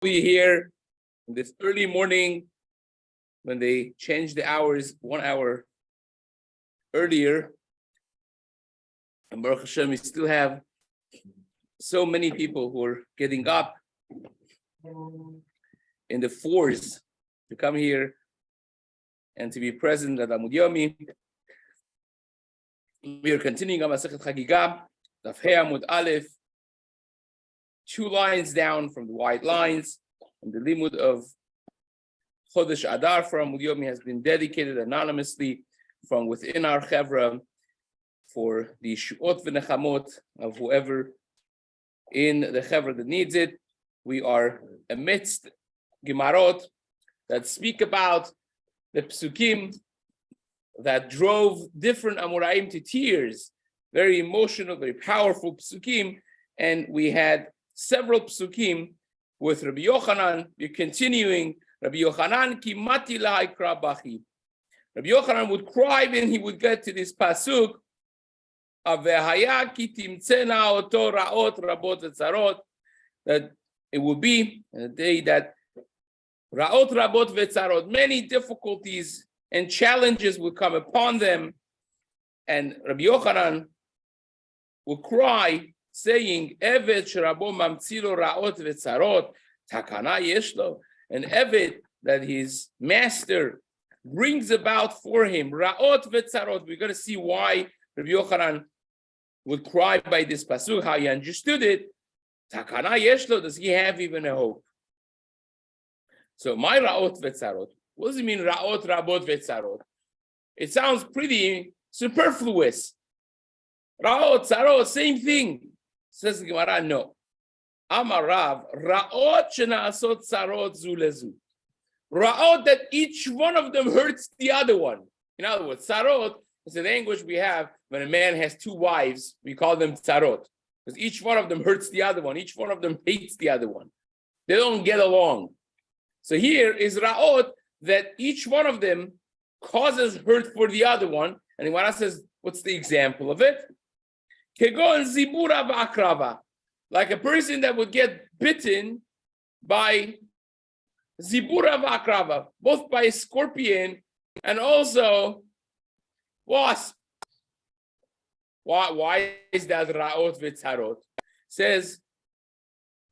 be here this early morning when they changed the hours 1 hour earlier. And Baruch Hashem, we still have so many people who are getting up in the fours to come here and to be present at Amud Yomi. We are continuing on Masechet Chagigah, Daf He Amud Aleph, 2 lines down from the white lines, and the limud of Chodesh Adar for Amud Yomi has been dedicated anonymously from within our chevra for the shuot v'nechamot of whoever in the chevra that needs it. We are amidst Gemarot that speak about the psukim that drove different Amoraim to tears, very emotional, very powerful psukim, and we had several psukim with Rabbi Yochanan. We're continuing. Rabbi Yochanan ki mati lahai kra bachi. Rabbi Yochanan would cry when he would get to this pasuk, Avehaya ki timtzena oto raot rabot v'tzarot, that it will be a day that raot rabot v'tzarot, many difficulties and challenges will come upon them. And Rabbi Yochanan will cry, saying, Evet shrabo mamtzilo raot v'tzarot, takana yeshlo, an Evet that his master brings about for him, raot v'tzarot. We're going to see why Rabbi Yochanan would cry by this pasuk, how he understood it. Takana yeshlo, does he have even a hope? So my raot v'tzarot, what does it mean, raot rabot v'tzarot? It sounds pretty superfluous. Raot, tzarot, same thing. Says the Gemara, no. Amarav, raot shenasot tzarot zu lezu. Raot, that each one of them hurts the other one. In other words, tzarot is the language we have when a man has 2 wives. We call them tzarot, because each one of them hurts the other one. Each one of them hates the other one. They don't get along. So here is raot, that each one of them causes hurt for the other one. And Gemara says, what's the example of it? Kegon zibura v'akrava, like a person that would get bitten by zibura v'akrava, both by a scorpion and also wasp. Why is that raot v'tzarot? Says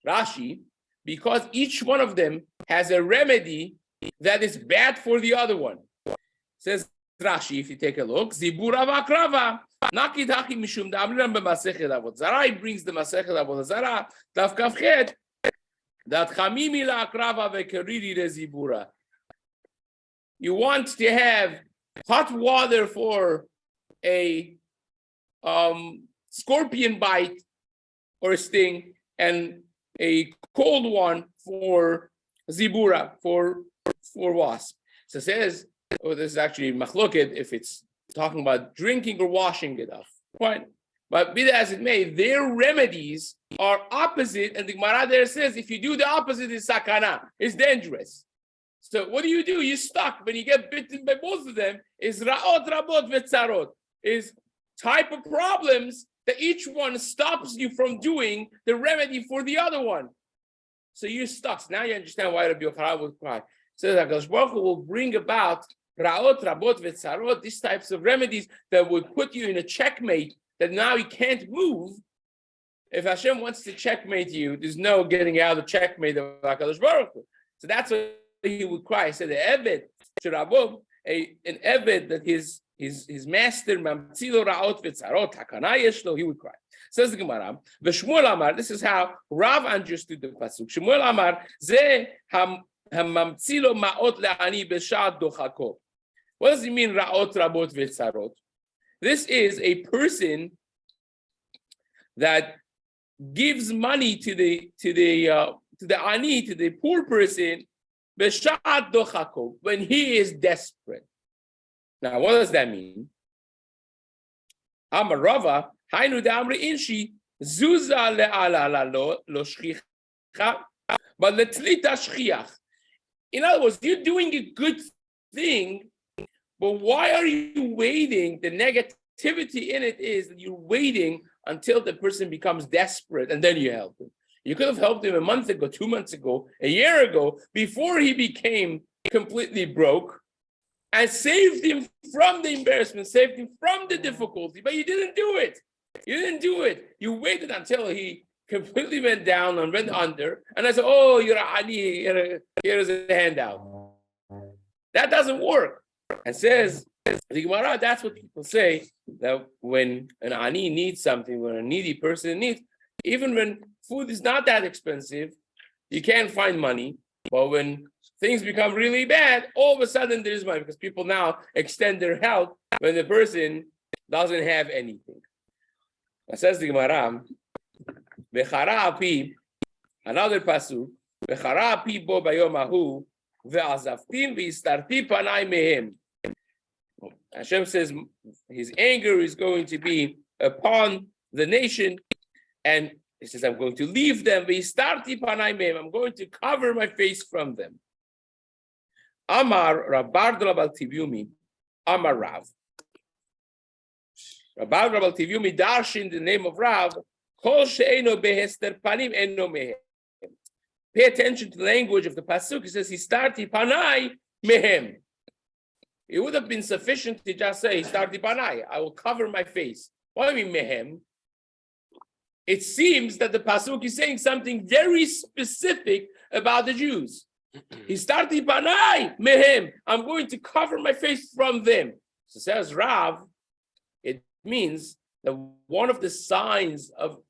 Rashi, because each one of them has a remedy that is bad for the other one. Says Rashi, if you take a look, zibura v'akrava, nakid haki mishum da'amram b'masechet avot zara. He brings the masechet avot zara, daf kafchet, that chamimi la'akrava v'keriri rezibura. You want to have hot water for a scorpion bite or a sting, and a cold one for zibura, for wasp. So it says, this is actually machloket if it's talking about drinking or washing it off. Fine. But be that as it may, their remedies are opposite, and the Gemara there says if you do the opposite, it's sakana, it's dangerous. So what do? You're stuck. When you get bitten by both of them, is raot rabot v'tzarot, is type of problems that each one stops you from doing the remedy for the other one. So you're stuck. So now you understand why Rabbi Yochanan would cry. So that HaKadosh Baruch Hu will bring about raot rabot v'tzarot, these types of remedies that would put you in a checkmate that now you can't move. If Hashem wants to checkmate you, there's no getting out of the checkmate of HaKadosh Baruch Hu. So that's what he would cry. He said, the Eved, Shirabov, an Eved that his master, Mamtzilo Raot V'tzarot, Takana Yeshlo, he would cry. Says the Gemara, V'Shmuel Amar, this is how Rav understood the pasuk. Shmuel Amar, Ze Mamtzilo Ma'ot Le'ani B'Shad Dochako. What does it mean, Raot Rabot V'tzarot? This is a person that gives money to the ani, to the poor person, B'Shad Dochako, when he is desperate. Now, what does that mean? Amar Rava, Hainu de'amri inshi, Zuza le'ala lo shchicha, but le'tlita shchiach. In other words, you're doing a good thing, but why are you waiting? The negativity in it is that you're waiting until the person becomes desperate and then you help him. You could have helped him a month ago, 2 months ago, a year ago, before he became completely broke, and saved him from the embarrassment, saved him from the difficulty. But you didn't do it. You didn't do it. You waited until he completely went down and went under. And I said, oh, you're ani, here's a handout. That doesn't work. And says, the Gemara, that's what people say, that when an ani needs something, when a needy person needs, even when food is not that expensive, you can't find money. But when things become really bad, all of a sudden there's money, because people now extend their help when the person doesn't have anything. It says the Gemara, V'chara api, another pasuk, V'chara api bo bayom ahu, ve'azavtim v'istarti panai mehem. Hashem says his anger is going to be upon the nation, and he says, I'm going to leave them, v'istarti panai mehem. I'm going to cover my face from them. Amar Rabbi Tivyumi, Amar Rav. Rabbi Tivyumi darshin the name of Rav. Kol she'eno behester panim eno mehem. Pay attention to the language of the pasuk. He says, "Histarti panai mehem." It would have been sufficient to just say, "Histarti panai." I will cover my face. What do you mean mehem? It seems that the pasuk is saying something very specific about the Jews. Histarti panai mehem. I'm going to cover my face from them. So says Rav, it means that one of the signs of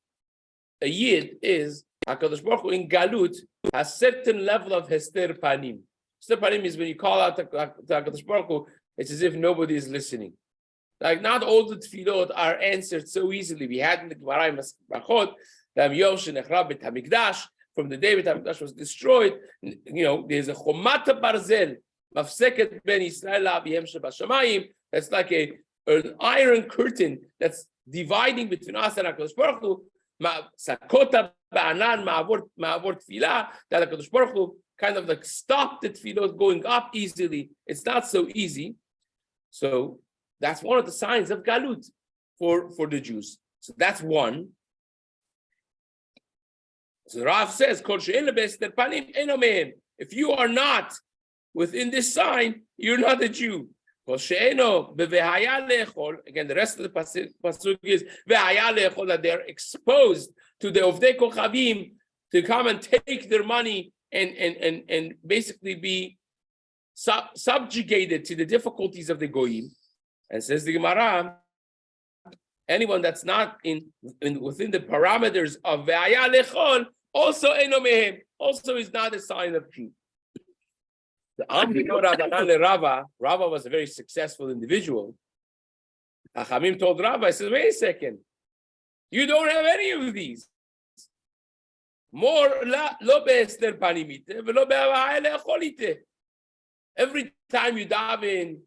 a Yid is HaKadosh Baruch Hu in Galut has certain level of hester panim. Hester panim is when you call out to HaKadosh Baruch Hu, it's as if nobody is listening. Like not all the tefillot are answered so easily. We had in the Gemara Brachot, the Yosh and Echrab Bet HaMikdash, from the day that HaMikdash was destroyed, there's a Chomata Barzel, Mafseket Ben Yisraeli Avihem Shebashamayim. That's like an iron curtain that's dividing between us and HaKadosh Baruch Hu. Sakota Ba'anan Ma'avor Tfilah, that HaKadosh Baruch Hu kind of like stopped the tefillot going up easily. It's not so easy. So that's one of the signs of Galut for the Jews. So that's one. So Rav says, if you are not within this sign, you're not a Jew. Again, the rest of the pasuk is that they're exposed to the Ovdei Kochavim to come and take their money and basically be subjugated to the difficulties of the Goyim. And says the Gemara, anyone that's not within the parameters of Ve'aya Lechol also eno mehem, also is not a sign of Jew. The Rava was a very successful individual. Hachamim told Rabbi, I said, wait a second, you don't have any of these. More lo be'ester panimite v'lo be'avaya le'acholite. Every time you daven,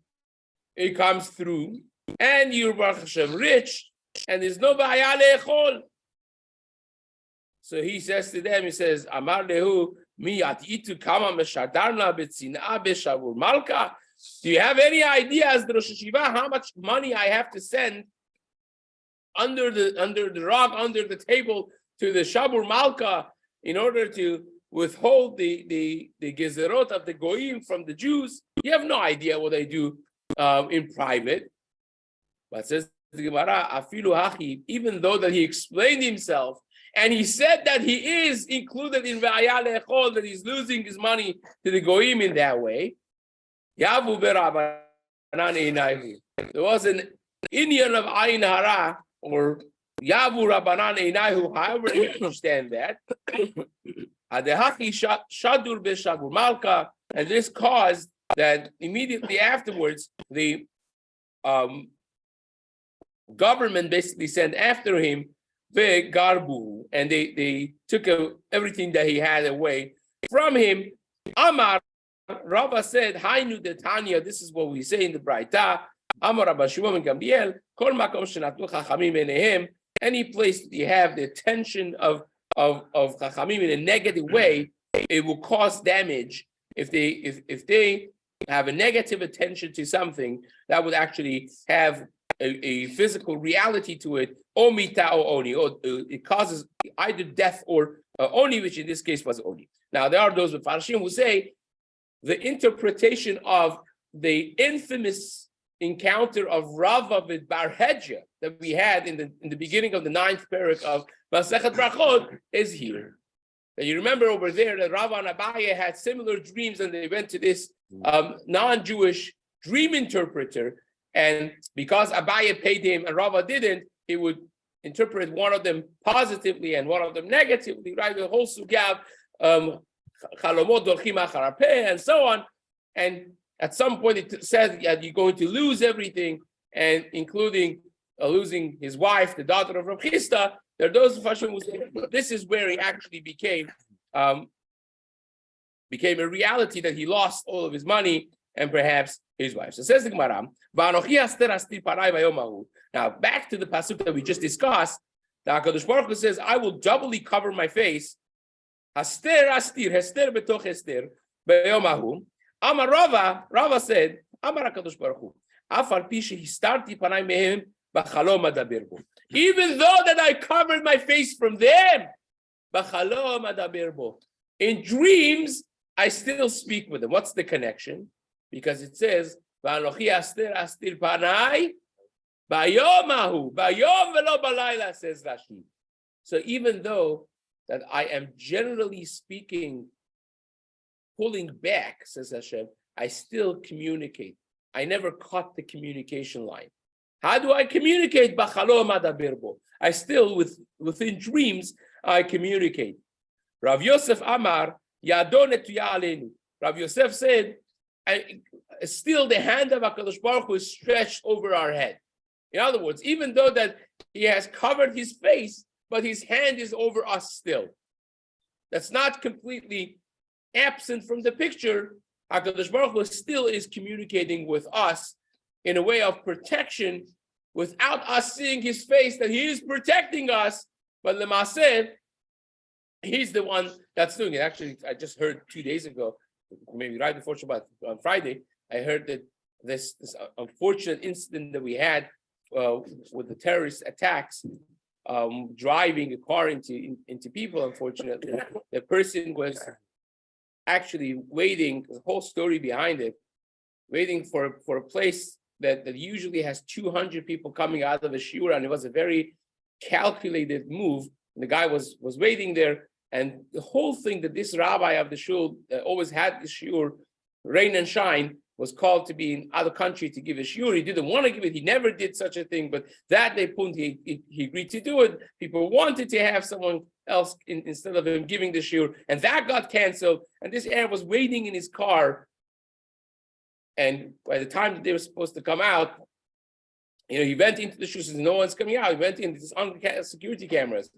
it comes through, and you're Baruch Hashem rich, and there's no ba'aya le'echol. So he says to them, he says, Amar lehu, mi atitu kama meshadarna betzina beshavur malka. Do you have any idea as the Rosh Hashiva how much money I have to send under the rug, under the table to the Shabur Malka in order to withhold the gezerot of the Goyim from the Jews? You have no idea what I do in private. But says the Gemara, afilu hachi, even though that he explained himself and he said that he is included in Ve'aya Le'echol, that he's losing his money to the Goyim in that way. Yavu berabanan einayhu. There was an Indian of Ayin Hara, or Yavu Rabbanan einayhu, however you understand that. Adehachi shadur beshagur malka, and this caused that immediately afterwards the government basically sent after him the garbu, and they took everything that he had away from him. Amar Rabbi said, Hainu de Tanya, this is what we say in the Braita. Amar Rabbi Shimon ben Gamliel, Kol makom shenatu chachamim enehem, any place that you have the attention of chachamim in a negative way, it will cause damage. If they have a negative attention to something, that would actually have a physical reality to it, or mita or oni, or it causes either death or Oni, which in this case was Oni. Now, there are those with Farshim who say the interpretation of the infamous encounter of Rava with Bar Hedja that we had in the beginning of the 9th parak of Masechet Brachot is here. And you remember over there that Rava and Abaye had similar dreams, and they went to this non-Jewish dream interpreter, and because Abaye paid him and Rava didn't, he would interpret one of them positively and one of them negatively, right? The whole sugav, chalomot dolchim achar peh, and so on. And at some point it says that you're going to lose everything, and including losing his wife, the daughter of Rav Chisda. There are those Fashim who say this is where he actually became a reality, that he lost all of his money and perhaps his wife. So says the Gemara, now back to the pasuk that we just discussed. The HaKadosh Baruch Hu says, I will doubly cover my face. Haster astir, hester betoch hester, beyomahu. Amar Rava said, Amar HaKadosh Baruch Hu, afal pi shehistarti panai mehem b'chalom adaber bo. Even though that I covered my face from them, b'chalom adaber bo. In dreams, I still speak with them. What's the connection? Because it says, V'anochi aster astir panai bayomahu, bayom velo balayla, says Rashi. So even though that I am generally speaking, pulling back, says Hashem, I still communicate. I never cut the communication line. How do I communicate? B'chalom adaber bo. I still, within dreams, I communicate. Rav Yosef Amar, Yadon etuya aleinu. Rav Yosef said, still the hand of HaKadosh Baruch Hu is stretched over our head. In other words, even though that he has covered his face, but his hand is over us still. That's not completely absent from the picture. HaKadosh Baruch Hu still is communicating with us in a way of protection without us seeing his face, that he is protecting us, but Lemaseh, he's the one that's doing it. Actually, I just heard 2 days ago, maybe right before Shabbat, on Friday, I heard that this unfortunate incident that we had with the terrorist attacks, driving a car into people, unfortunately. The person was actually waiting, the whole story behind it, waiting for a place that usually has 200 people coming out of a shiur, and it was a very calculated move. And the guy was waiting there, and the whole thing that this rabbi of the shul always had the shiur, rain and shine, was called to be in other country to give a shiur. He didn't want to give it. He never did such a thing, but that day, he agreed to do it. People wanted to have someone else instead of him giving the shiur, and that got canceled. And this Arab was waiting in his car. And by the time that they were supposed to come out, he went into the shiur, says, no one's coming out. He went in, there's on security cameras.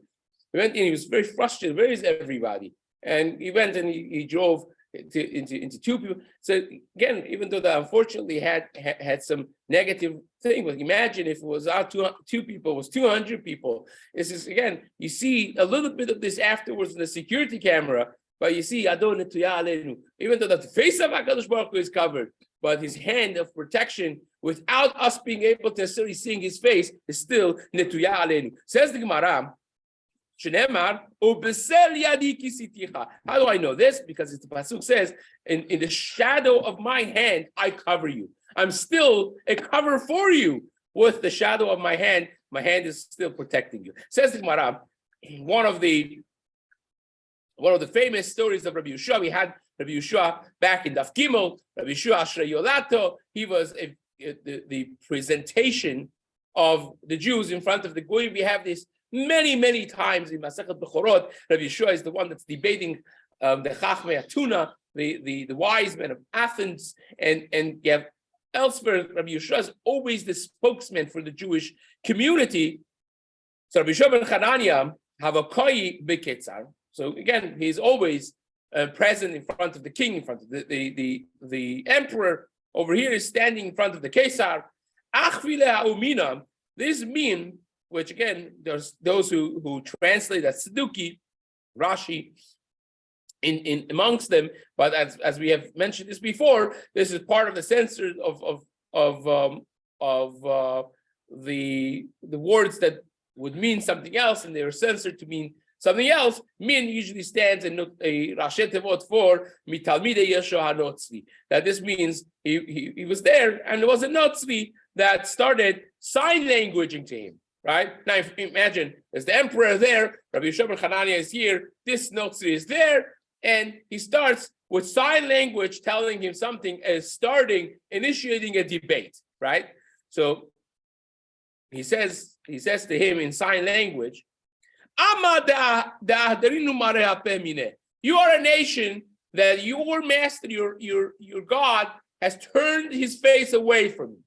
He went in, he was very frustrated. Where is everybody? And he went and he drove into two people. So again, even though that unfortunately had some negative thing, but imagine if it was out two people, it was 200 people. This is, again, you see a little bit of this afterwards in the security camera, but you see, Adon etuya aleinu, even though the face of HaKadosh Baruch Hu is covered, but his hand of protection, without us being able to necessarily seeing his face, is still netuya aleinu. Says the Gemara, Shenemar, how do I know this? Because the pasuk says, in the shadow of my hand, I cover you. I'm still a cover for you. With the shadow of my hand is still protecting you. Says the Gemara, one of the famous stories of Rabbi Yeshua, we had Rabbi Yeshua back in Daf Gimel, Rabbi Yeshua Ashrei Yolato. He was the presentation of the Jews in front of the Goyim. We have this many times in Masechet Bechorot. Rabbi Yeshua is the one that's debating the Chachmei Atuna, the wise men of Athens, and you have elsewhere. Rabbi Yeshua is always the spokesman for the Jewish community. So Rabbi Yeshua ben Chananya have a koi beketzar. So again, he's always present in front of the king, in front of the emperor. Over here is standing in front of the Kesar. Achvile ha'umina. This mean, which again, there's those who translate as Saduki, Rashi, in amongst them. But as we have mentioned this before, this is part of the censor of the words that would mean something else, and they were censored to mean something else. Min usually stands in a Rashi Tevot for Mitalmidei Yeshua HaNotzri. That this means he was there, and there was a Notzri that started sign languaging to him. Right now, if you imagine, there's the emperor there, Rabbi Yeshua ben Hanania is here, this Notzri is there, and he starts with sign language telling him something as initiating a debate, right? So he says to him in sign language, you are a nation that your master, your God, has turned his face away from you,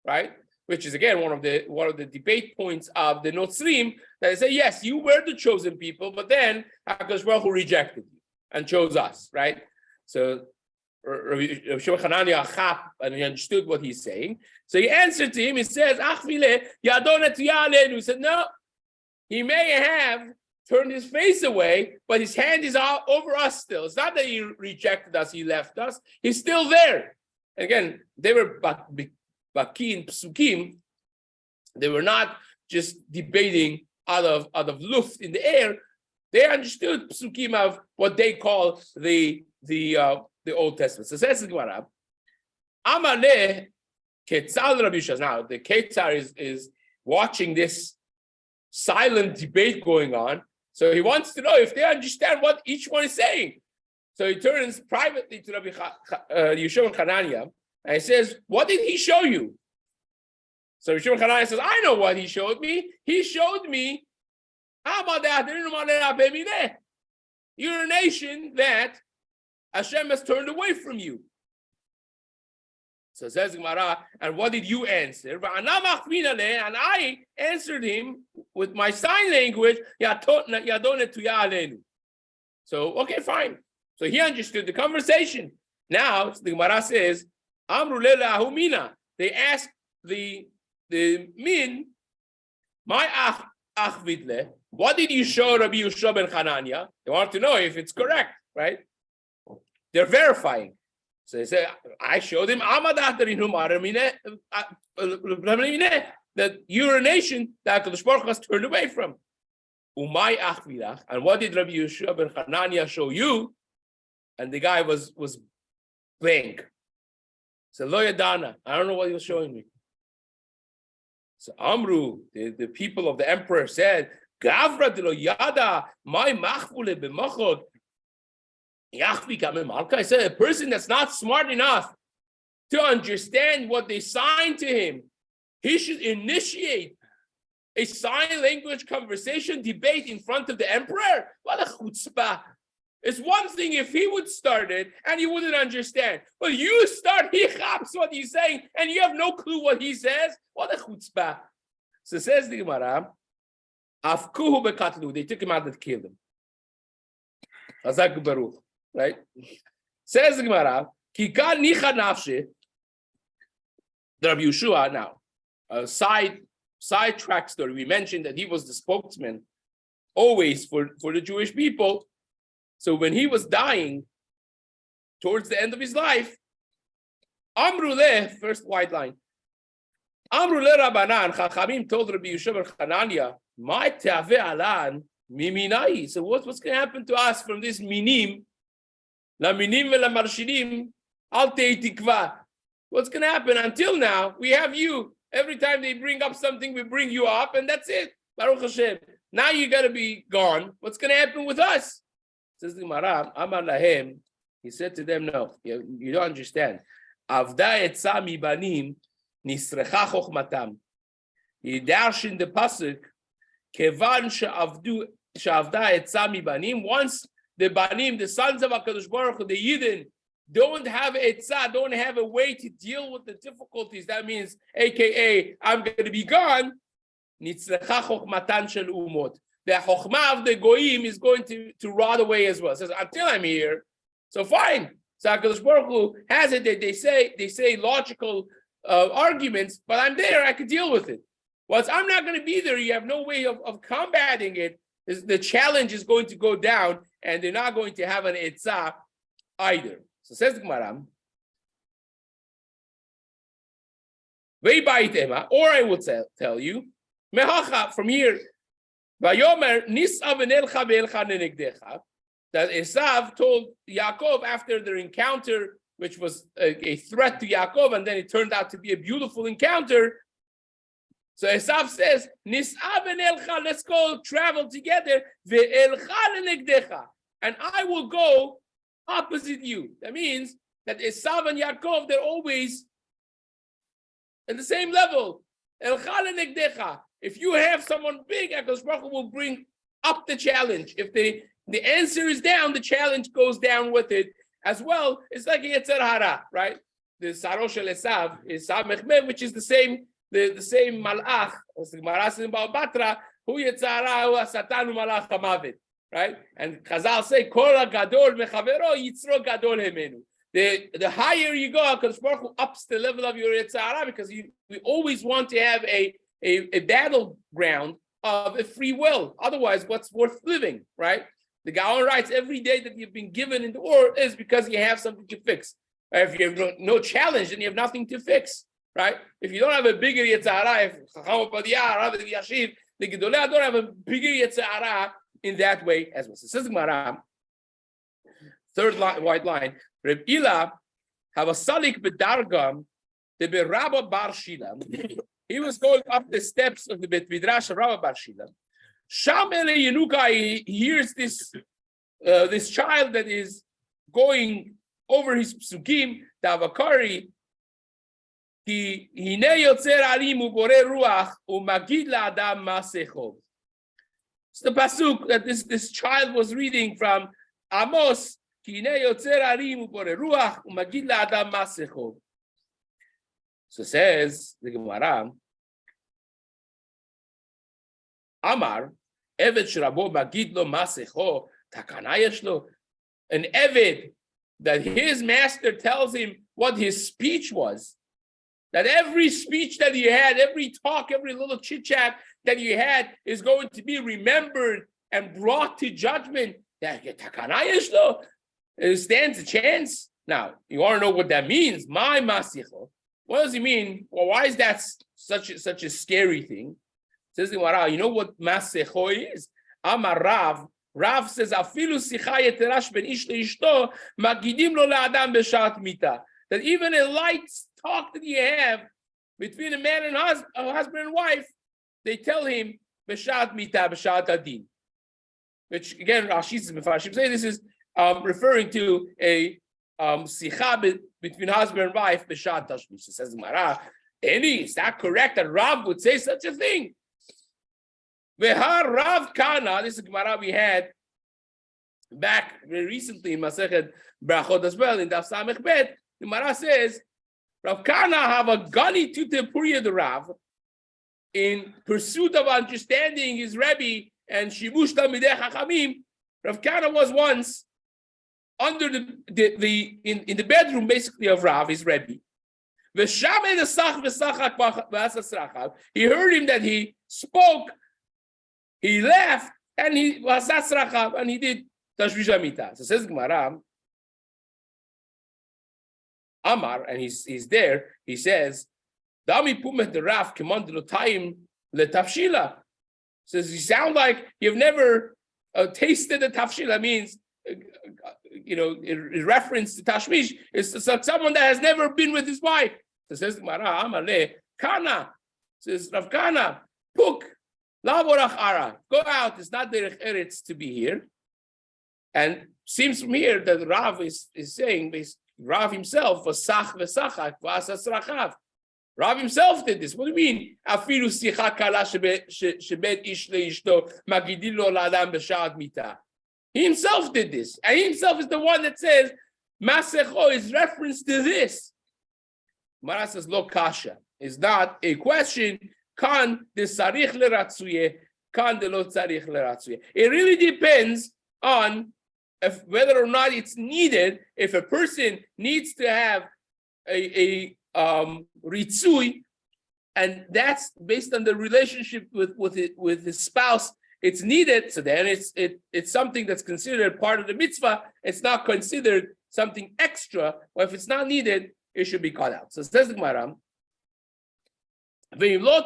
right? Which is again one of the debate points of the Notzrim, that they say, yes, you were the chosen people, but then HaKadosh Baruch Hu rejected you and chose us, right? So Rabbi Shimon Hanania chap, and he understood what he's saying. So he answered to him. He says, he said, no, he may have turned his face away, but his hand is out over us still. It's not that he rejected us, he left us. He's still there. Again, they were Baki and Psukim. They were not just debating out of luft in the air. They understood Psukim of what they call the Old Testament. So says the Gemara, Amaleh Ketzal Rabbi Yishaz. Now the Ketzar is watching this silent debate going on. So he wants to know if they understand what each one is saying. So he turns privately to Rabbi Yeshua ben Hanania and he says, what did he show you? So Yeshua ben Hanania says, I know what he showed me. He showed me, you're a nation that Hashem has turned away from you. So says Gemara, and what did you answer? And I answered him with my sign language. So okay, fine. So he understood the conversation. Now the Gemara says, they asked the min, my achvidle, what did you show Rabbi Yeshua ben Hanania? They want to know if it's correct, right? They're verifying. So they say, I showed him that you're a nation that HaKadosh Baruch Hu has turned away from. And what did Rabbi Yeshua ben Hanania show you? And the guy was blank. So Lo Yadana, I don't know what he was showing me. So Amru, the people of the emperor said, Gavra de lo yada, my machvule b'machod. I said, a person that's not smart enough to understand what they signed to him, he should initiate a sign language conversation debate in front of the emperor. What a chutzpah. It's one thing if he would start it and you wouldn't understand. But you start, he chaps what he's saying, and you have no clue what he says. What a chutzpah. So says the Gemara, Afkuhu bekatlu, they took him out to kill him. Chazak Baruch. Right? Says the Gemara, Kika nicha nafshi. The Rabbi Yeshua now, a sidetrack story. We mentioned that he was the spokesman always for the Jewish people. So when he was dying, towards the end of his life, Amruleh, first white line, Amruleh Rabbanan, Chachamim told Rabbi Yeshua ben Hanania, my te'aveh alan miminai. So what's going to happen to us from this minim? Laminim ve'lamarshinim al te'tikva. What's going to happen? Until now, we have you. Every time they bring up something, we bring you up, and that's it. Baruch Hashem. Now you got to be gone. What's going to happen with us? Says the Gemara, Amar lahem. He said to them, no, you don't understand. Avda etza mi banim nisrecha chochmatam. He darshin the pasuk kevan she'avda etza mi banim. Once the banim, the sons of HaKadosh Baruch Hu, the Yidden, don't have etzah, don't have a way to deal with the difficulties. That means, AKA, I'm going to be gone. Nitzrecha chochmatan shel umot. The chokhmah of the goyim is going to rot away as well. It says, until I'm here, so fine. So HaKadosh Baruch Hu has it. They say logical arguments, but I'm there. I can deal with it. Once I'm not going to be there, you have no way of combating it. The challenge is going to go down, and they're not going to have an etzah either. So says the Gemara, or I will tell you, mehacha, from here, Vayomer Nisav v'nelcha ve'elcha nenegdecha. That Esav told Yaakov after their encounter, which was a threat to Yaakov, and then it turned out to be a beautiful encounter. So Esav says, Nisav v'nelcha, let's go travel together, ve'elcha nenegdecha, and I will go opposite you. That means that Esav and Yaakov, they're always at the same level. Elcha lenegdecha. If you have someone big, HaKadosh Baruch Hu will bring up the challenge. If the answer is down, the challenge goes down with it as well. It's like a Yetzer Hara, right? The Saro Shel Esav is Samech, which is the same malach, as the Gemara says in Baal Batra, Hu Yetzer Hara Hu Satan Hu Malach HaMavet, right? And Chazal say, Kol HaGadol Mechavero Yitzro Gadol Hemenu. The higher you go, HaKadosh Baruch Hu ups the level of your Yetzer Hara, because we always want to have a battleground of a free will. Otherwise, what's worth living, right? The Gaon writes, every day that you've been given in the war is because you have something to fix. If you have no challenge, then you have nothing to fix, right? If you don't have a bigger Yetzer Hara, if Chacham Ovadia, Rabbi Yashiv, the Gedolei don't have a bigger Yetzer Hara in that way as well. So says Gemara, third white line, Reb Ila have a salik bedargam the Rabbi Bar Shila. He was going up the steps of the Bet Midrash of Rabbi Bar Shila. Sham ele Yenuka, he hears this child that is going over his psukim, the Avakari. Ki hine yotzer arim ubore ruach umagid la'adam masechov. It's the pasuk that this child was reading from Amos. Ki hine yotzer arim ubore ruach umagid la'adam masechov. So says the Gemara, Amar, Eved Shrabo Magid lo Masecho, Takana Yeshlo. An Eved that his master tells him what his speech was. That every speech that he had, every talk, every little chit-chat that he had is going to be remembered and brought to judgment. Takana Yeshlo. It stands a chance. Now, you want to know what that means? My Masecho. What does he mean? Well, why is that such a scary thing? Says the Gemara, you know what Masecho is? Amar Rav. Rav says, Afilu sicha yeterash ben ish leishto magidim lo le'adam b'shat mita. That even a light talk that you have between a man and a husband and wife, they tell him b'shat mita, b'shat adin. Which again, Rashi's Mefarshim say this is referring to a sicha between husband and wife b'shat tashmish. Says the Gemara, is that correct that Rav would say such a thing? Vehar Rav Kana, this is Gemara we had back very recently in Masechet Brachot as well, in Daf Samech Bet. The Gemara says, Rav Kana have a gani to the Puriyad Rav in pursuit of understanding his Rabbi and Shibush Talmidei Chachamim. Rav Kana was once under in the bedroom basically of Rav, his Rabbi. He heard him that he spoke. He laughed and he was asrachav and he did tashvish amita. So says Gemara, Amar, and he's there. He says, "Dami pumet the Raf kemandilotayim letafshila." Says you sound like you've never tasted the tafshila. Means, in reference to tashmish, it's someone that has never been with his wife. So says Gemara, Amar le Kana. Says Rav Kana, puk. Go out. It's not derech eretz to be here. And seems from here that Rav is saying, Rav himself was sach v'sachak v'asas rachav. Rav himself did this. What do you mean? Afilu sicha kala shebet ish leishto magidin lo la'adam b'sha'at mita. He himself did this. And he himself is the one that says, Masecho is reference to this. Mara says, lo kasha. Is not a question. Kan de sarich leratzuye, kan de lo sarich leratzuye. It really depends on whether or not it's needed. If a person needs to have a ritzui, and that's based on the relationship with his spouse, it's needed. So then it's something that's considered part of the mitzvah. It's not considered something extra. Or if it's not needed, it should be cut out. So says the Gemara. This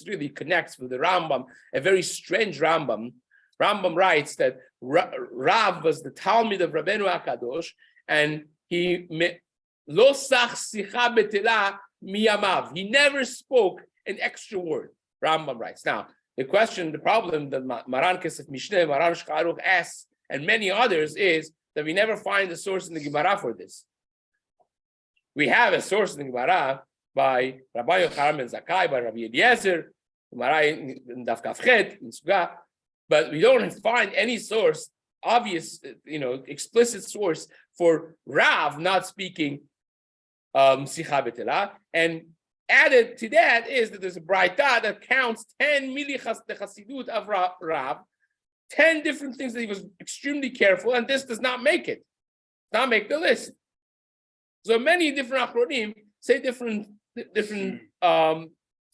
really connects with the Rambam, a very strange Rambam. Rambam writes that Rav was the Talmud of Rabbeinu HaKadosh, and he never spoke an extra word. Rambam writes. Now, the problem that Maran Kesef Mishneh, Maran Shkaruch asks, and many others, is that we never find a source in the Gemara for this. We have a source in the Gemara by Rabbi Yochanan ben Zakkai, by Rabbi Eliezer, Gemara in Daf Kaf Chet, in Sugah, but we don't find any source, obvious, explicit source for Rav not speaking Sicha B'Telah. And added to that is that there's a Braita that counts 10 milichas the Chasidut of Rav, 10 different things that he was extremely careful, and this does not make it, not make the list. So many different achronim say different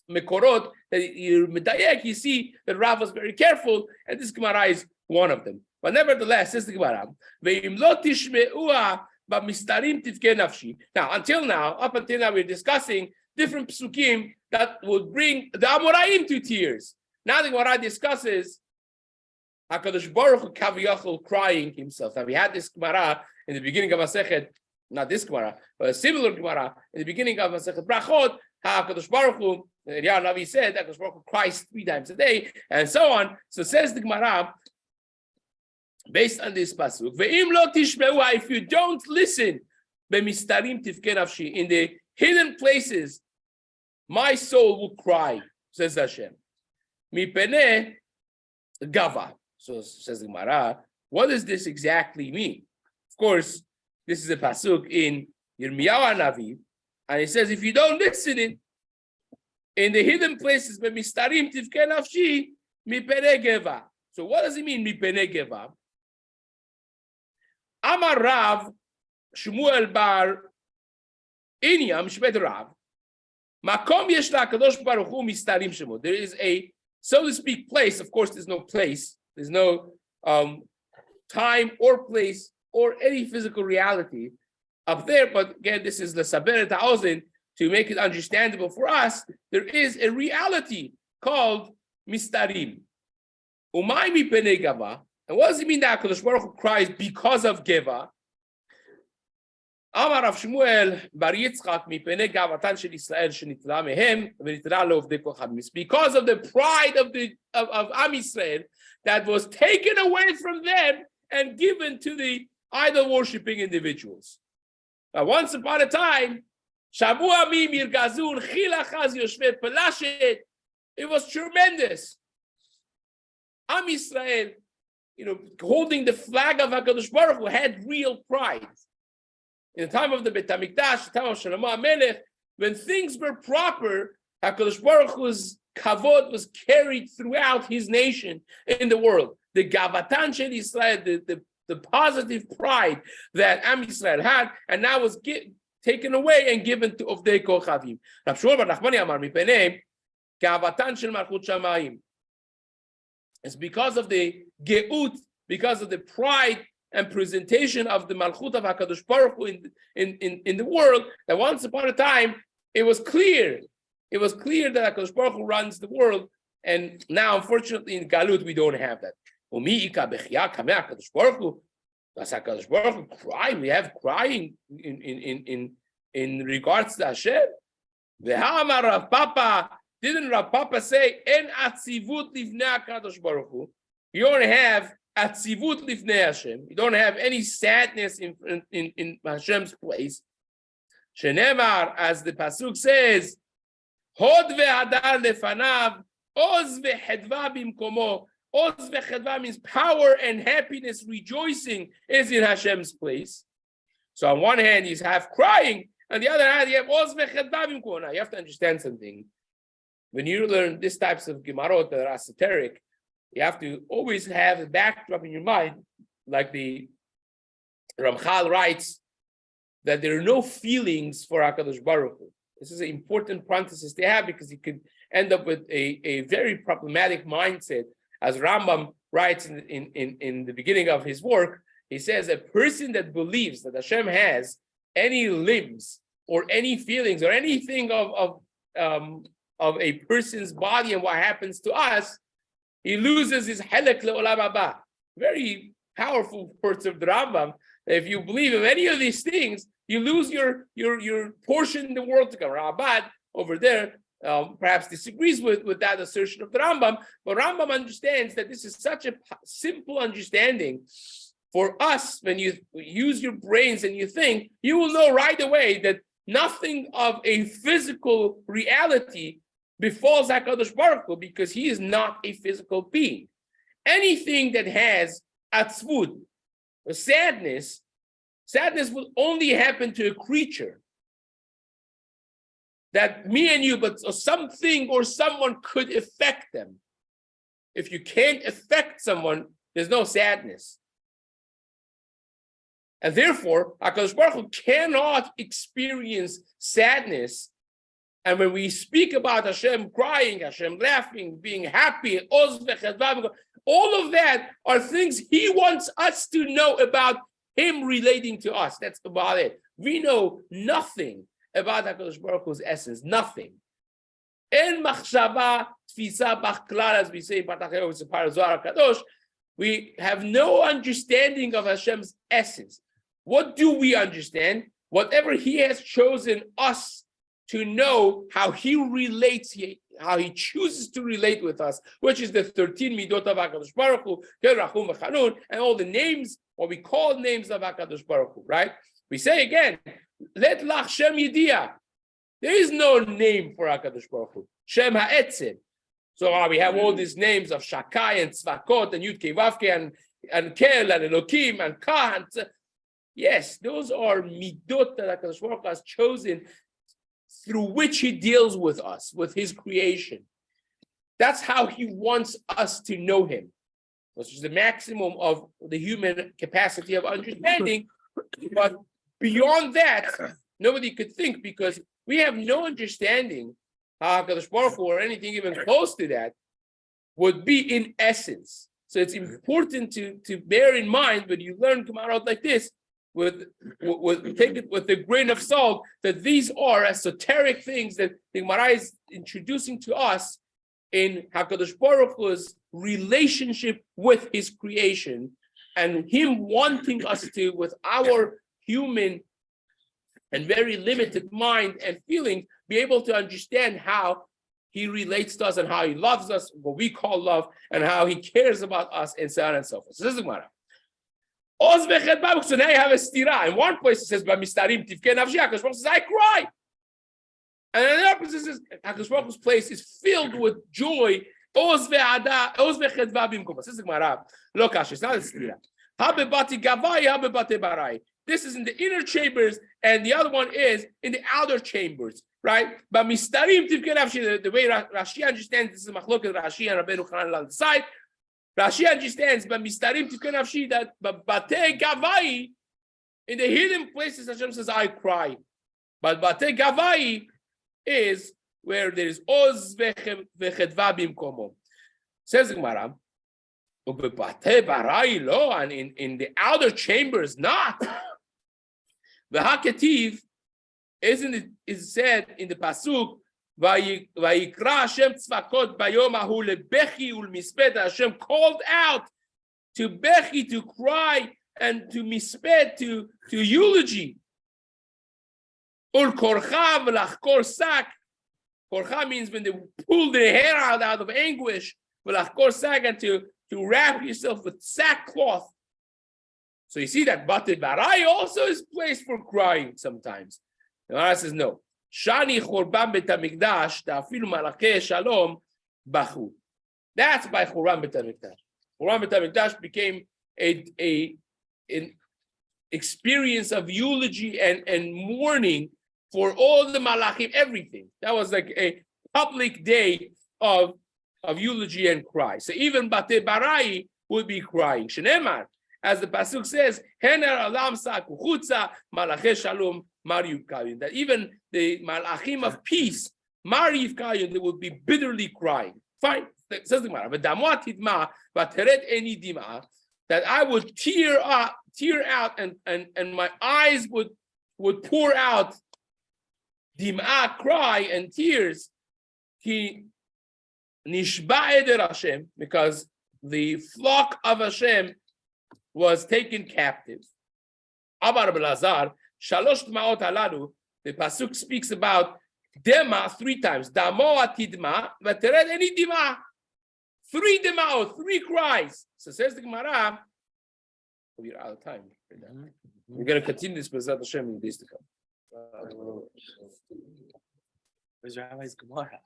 mekorot that you see that Rav was very careful, and this Gemara is one of them. But nevertheless, says the Gemara, now, up until now, we're discussing different psukim that would bring the Amoraim to tears. Now the Gemara discusses HaKadosh Baruch Hu Kaviyachol crying himself. Now we had this Gemara in the beginning of Masechet, not this Gemara, but a similar Gemara in the beginning of Masechet Brachot. HaKadosh Baruch Hu, Eliyahu Navi said, HaKadosh Baruch Hu cries 3 times a day, and so on. So says the Gemara, based on this pasuk, Ve'im lo tishmeu, if you don't listen, b'mistarim tivkei nafshi, in the hidden places, my soul will cry, says Hashem. Mipene gava. So says the Gemara, what does this exactly mean? Of course, this is a pasuk in Yirmiyahu Navi, and it says, if you don't listen in the hidden places, b'mistarim tivkei nafshi, mipene geva. So what does it mean, mipene geva? Amar Rav Shmuel bar Inyam Shbet Rav Makom yesh la'Kadosh Baruch Hu mistarim shemo. There is a, so to speak, place. Of course, there's no place. There's no time or place or any physical reality up there. But again, this is the Saberet HaOzen to make it understandable for us. There is a reality called mistarim. Umay mipnei gava. And what does it mean that HaKadosh Baruch Hu cries because of Geva? Amar Rav Shmuel bar Yitzchak mipnei gavatan shel Yisrael shenitla mehem v'nitla lo uvdei kol chad. Because of the pride of Am Yisrael that was taken away from them and given to the idol worshipping individuals. Now, once upon a time, Shavua mi mirgazun chilachaz yoshvet pelashet. It was tremendous. Am Yisrael, holding the flag of HaKadosh Baruch Hu, had real pride. In the time of the Beit HaMikdash, the time of Shlomo HaMelech, when things were proper, HaKadosh Baruch Hu's kavod was carried throughout his nation in the world. The gavatan shel Yisrael, the positive pride that Am Yisrael had, and now was taken away and given to Ovdei Kochavim. Rav Shmuel bar Nachmani amar mipenei gavatan shel malchut shamayim. It's because of the geut, because of the pride and presentation of the malchut of HaKadosh Baruch Hu in the world, that once upon a time, it was clear that HaKadosh Baruch Hu runs the world, and now, unfortunately, in Galut, we don't have that. Does HaKadosh Baruch Hu cry? We have crying in regards to Hashem. V'ha'amar Rav Papa, didn't Rav Papa say, En atzivut livnei HaKadosh Baruch Hu? You don't have atzivut livnei Hashem. You don't have any sadness in Hashem's place. Shenemar, as the pasuk says, Hod ve'hadar lefanav, oz ve'chedva bimkomo. Oz ve'chedva means power and happiness, rejoicing is in Hashem's place. So on one hand, you have crying, on the other hand, you have oz ve'chedva bimkomo. Now, you have to understand something. When you learn these types of Gemarot that are esoteric, you have to always have a backdrop in your mind, like the Ramchal writes, that there are no feelings for HaKadosh Baruch Hu. This is an important parenthesis to have, because you could end up with a very problematic mindset. As Rambam writes in the beginning of his work, he says a person that believes that Hashem has any limbs or any feelings or anything of of a person's body and what happens to us, he loses his helek le'olam haba. Very powerful words of the Rambam. If you believe in any of these things, you lose your portion in the world to come. Rabbi over there perhaps disagrees with that assertion of the Rambam, but Rambam understands that this is such a simple understanding for us. When you use your brains and you think, you will know right away that nothing of a physical reality befalls HaKadosh Baruch Hu, because he is not a physical being. Anything that has atzvut, sadness will only happen to a creature. That me and you, but something or someone could affect them. If you can't affect someone, there's no sadness. And therefore, HaKadosh Baruch Hu cannot experience sadness. And when we speak about Hashem crying, Hashem laughing, being happy, all of that are things he wants us to know about him relating to us. That's about it. We know nothing about HaKadosh Baruch Hu's essence, nothing. En machshava tfisa b'chlal, as we say in Zohar Kadosh, we have no understanding of Hashem's essence. What do we understand? Whatever he has chosen us to know, how he relates, how he chooses to relate with us, which is the 13 midot of HaKadosh Baruch Hu, Rachum v'Chanun, and all the names, what we call names of HaKadosh Baruch Hu, right? We say again, let lach Shem Yediyah. There is no name for HaKadosh Baruch Hu. Shem Ha'etzem. So we have all these names of Shakai and Tzvakot and Yud Kei Vav Kei and Kel and Elokim and Kah. Yes, those are midot that HaKadosh Baruch Hu has chosen through which he deals with us, with his creation. That's how he wants us to know him, which is the maximum of the human capacity of understanding. But beyond that, nobody could think, because we have no understanding how HaKadosh Baruch Hu or anything even close to that would be in essence. So it's important to bear in mind when you learn Gemara like this, take it with a grain of salt, that these are esoteric things that the Gemara is introducing to us in HaKadosh Baruch Hu's relationship with his creation, and him wanting us to, with our human and very limited mind and feeling, be able to understand how he relates to us and how he loves us, what we call love, and how he cares about us, and so on and so forth. So this is Gemara. So now you have a stira. In one place it says, HaKadosh Baruch Hu says, I cry. And in another place it says, HaKadosh Baruch Hu's place is filled with joy. This is Gemara. It's not a stira. This is in the inner chambers, and the other one is in the outer chambers, right? But the way Rashi understands, this is Machlokes Rashi and Rabbeinu Chanan on the side. Rashi understands, but mistarim tifkei nafshi, that batei gavai, in the hidden places, Hashem says, I cry. But batei gavai is where there is oz vechedva bimkomo. Says the Gemara, batei barai lo, and in the outer chambers not. The haketiv is said in the pasuk, Vayikra Hashem tzvakot bayom hahu lebechi ulmisped. Hashem called out to bechi, to cry, and to misped, to eulogy. Ul korcha v'lachkor sak. Korcha means when they pull their hair out of anguish. V'lachkor sak, and to wrap yourself with sackcloth. So you see that Batei Barai also is placed for crying sometimes. The Gemara says no. Shani Churban Bet HaMikdash, Ta'afilu Malachei Shalom Bachu. That's by Churban Bet HaMikdash. Churban Bet HaMikdash became an experience of eulogy and mourning for all the Malachim, everything. That was like a public day of eulogy and cry. So even Batei Barai would be crying. Shenemar, as the pasuk says, Hener Alam Saku Chutza Malachei Shalom Mariv Kayun, that even the Malachim of peace, Mariv Kayun, they would be bitterly crying. Fine, says the Gemara, that I would tear out, and my eyes would pour out dim'a, cry and tears, ki nishba'ed Hashem, because the flock of Hashem was taken captive. Amar Belazar, shalosh dma'ot halalu, the pasuk speaks about dema 3 times. Damo atidma, v'tered any dima. 3 dema'ot, 3 cries. So says the Gemara, we're out of time. We're going to continue this B'ezrat Hashem in the days to come. Where's Rabbi's Gemara?